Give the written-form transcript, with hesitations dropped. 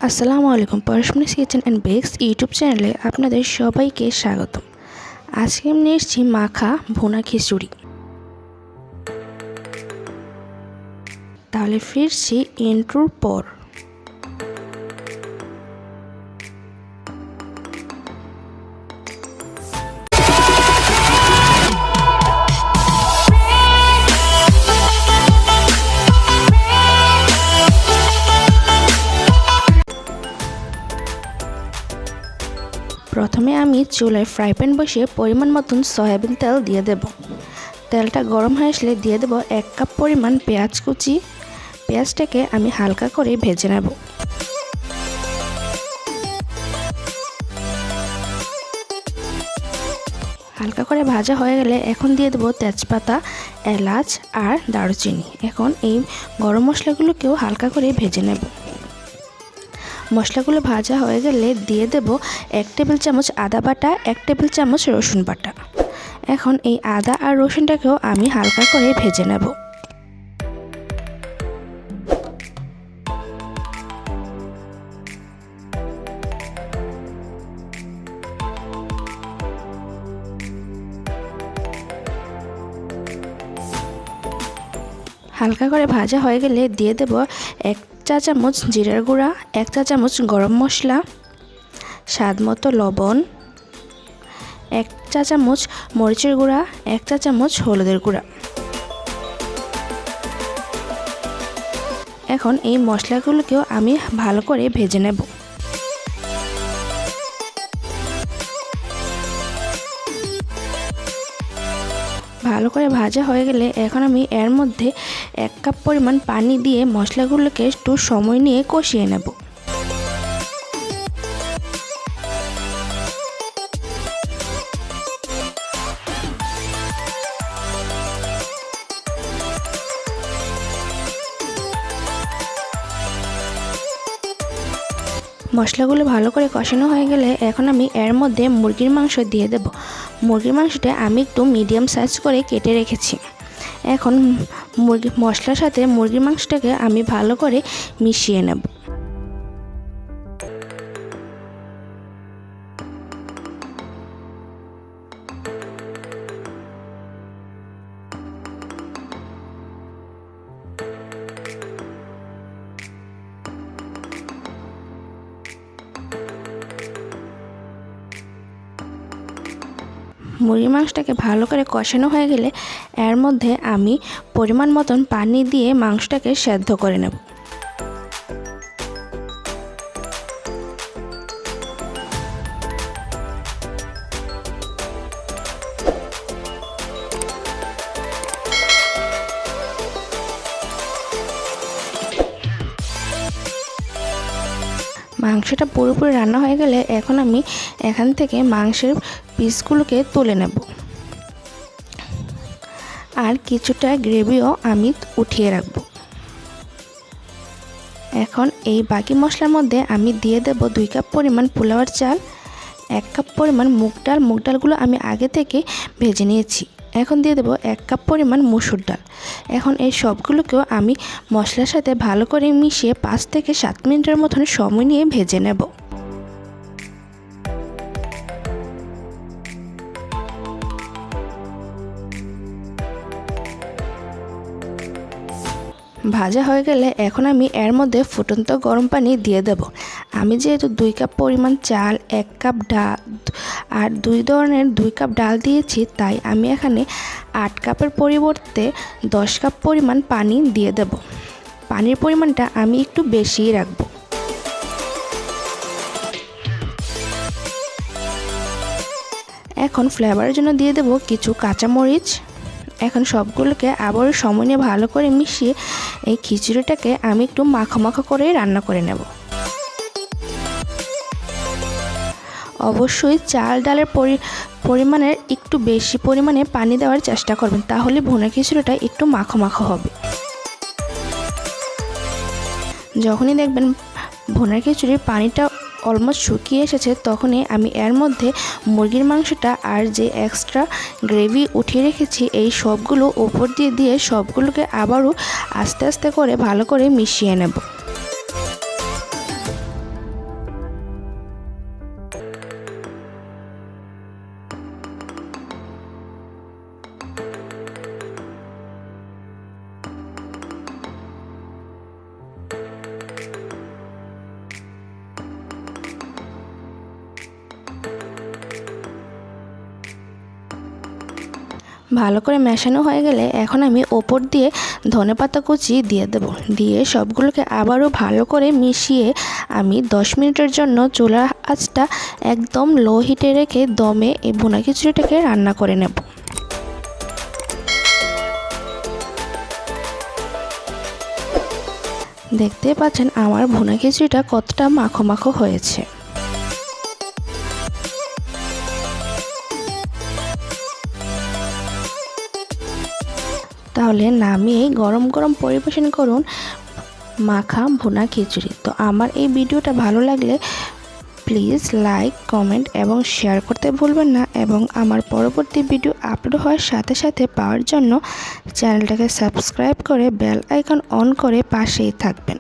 আসসালামু আলাইকুম। পরশমনিস kitchen and bakes YouTube চ্যানেলে আপনাদের সবাইকে স্বাগতম। আজকে আমি নিয়ে এসেছি মাখা ভুনা খিচুড়ি। তাহলে ফিরছি ইন্ট্রোর পর। প্রথমে আমি চুলায় ফ্রাই প্যান বসিয়ে পরিমাণ মতন সয়াবিন তেল দিয়ে দেব। তেলটা গরম হয়ে আসলে দিয়ে দেব 1 কাপ পরিমাণ পেঁয়াজ কুচি। পেঁয়াজটাকে আমি হালকা করে ভেজে নেব। হালকা করে ভাজা হয়ে গেলে এখন দিয়ে দেব তেজপাতা, এলাচ আর দারুচিনি। এখন এই গরম মশলাগুলোকেও হালকা করে ভেজে নেব। মশলাগুলো ভাজা হয়ে গেলে দিয়ে দেব 1 টেবিল চামচ আদা বাটা, 1 টেবিল চামচ রসুন বাটা। এখন এই আদা আর রসুনটাকেও আমি হালকা করে ভেজে নেব। হালকা করে ভাজা হয়ে গেলে দিয়ে দেব 1 চা চামচ জিরার গুঁড়া, 1 চা চামচ গরম মশলা, স্বাদ মতো লবণ, 1 চা চামচ মরিচের গুঁড়া, 1 চা চামচ হলুদের গুঁড়া। এখন এই মশলাগুলোকেও আমি ভালো করে ভেজে নেব। ভালো করে ভাজা হয়ে গেলে এখন আমি এর মধ্যে 1 কাপ পরিমাণ পানি দিয়ে মশলাগুলোকে একটু সময় নিয়ে কষিয়ে নেব। মশলাগুলো ভালো করে কষানো হয়ে গেলে এখন আমি এর মধ্যে মুরগির মাংস দিয়ে দেব। মুরগির মাংসটা আমি একটু মিডিয়াম সাইজ করে কেটে রেখেছি। এখন মশলার সাথে মুরগির মাংসটাকে আমি ভালো করে মিশিয়ে নেব। মুরগির মাংসটাকে ভালো করে কষানো হয়ে গেলে এর মধ্যে আমি পরিমাণ মতন পানি দিয়ে মাংসটাকে সেদ্ধ করে নেব। মাংসটা পুরোপুরি রান্না হয়ে গেলে এখন আমি এখান থেকে মাংসের পিসগুলোকে তুলে নেব আর কিছুটা গ্রেভিও আমি উঠিয়ে রাখব। এখন এই বাকি মশলার মধ্যে আমি দিয়ে দেব 2 কাপ পরিমাণ পোলাওয়ের চাল, 1 কাপ পরিমাণ মুগ ডাল। মুগ ডালগুলো আমি আগে থেকে ভেজে নিয়েছি। এখন দিয়ে দেব 1 কাপ পরিমাণ মসুর ডাল। এখন এই সবগুলোকেও আমি মশলার সাথে ভালো করে মিশিয়ে 5 থেকে 7 মিনিটের মতন সময় নিয়ে ভেজে নেব। ভাজা হয়ে গেলে এখন আমি এর মধ্যে ফুটন্ত গরম পানি দিয়ে দেব। আমি যেহেতু 2 কাপ পরিমাণ চাল, 1 কাপ ডাল আর 2 ধরনের 2 কাপ ডাল দিয়েছি, তাই আমি এখানে 8 কাপের পরিবর্তে 10 কাপ পরিমাণ পানি দিয়ে দেব। পানির পরিমাণটা আমি একটু বেশিই রাখব। এখন ফ্লেভারের জন্য দিয়ে দেব কিছু কাঁচামরিচ। এখন সবগুলোকে আবার সময় নিয়ে ভালো করে মিশিয়ে এই খিচুড়িটাকে আমি একটু মাখো মাখো করে রান্না করে নেব। অবশ্যই চাল ডালের পরিমাণের একটু বেশি পরিমাণে পানি দেওয়ার চেষ্টা করবেন, তাহলে ভুনা খিচুড়িটা একটু মাখো মাখো হবে। যখনই দেখবেন ভুনা খিচুড়ির পানিটা অলমোস্ট শুকিয়ে এসেছে, তখনই আমি এর মধ্যে মুরগির মাংসটা আর যে এক্সট্রা গ্রেভি উঠিয়ে রেখেছি এই সবগুলো উপর দিয়ে সবগুলোকে আবারও আস্তে আস্তে করে ভালো করে মিশিয়ে নেব। ভালো করে মেশানো হয়ে গেলে এখন আমি ওপর দিয়ে ধনেপাতা কুচি দিয়ে দেব। দিয়ে সবগুলোকে আবারও ভালো করে মিশিয়ে আমি 10 মিনিটের জন্য চুলার আঁচটা একদম লো হিটে রেখে দমে এই ভুনা খিচুড়িটাকে রান্না করে নেব। দেখতেই পাচ্ছেন আমার ভুনা খিচুড়িটা কতটা মাখো মাখো হয়েছে। তাহলে নামিয়ে গরম গরম পরিবেশন করুন মাখা ভুনা খিচুড়ি। তো আমার এই ভিডিওটা ভালো লাগলে প্লিজ লাইক, কমেন্ট এবং শেয়ার করতে ভুলবেন না, এবং আমার পরবর্তী ভিডিও আপলোড হওয়ার সাথে সাথে পাওয়ার জন্য চ্যানেলটাকে সাবস্ক্রাইব করে বেল আইকন অন করে পাশেই থাকবেন।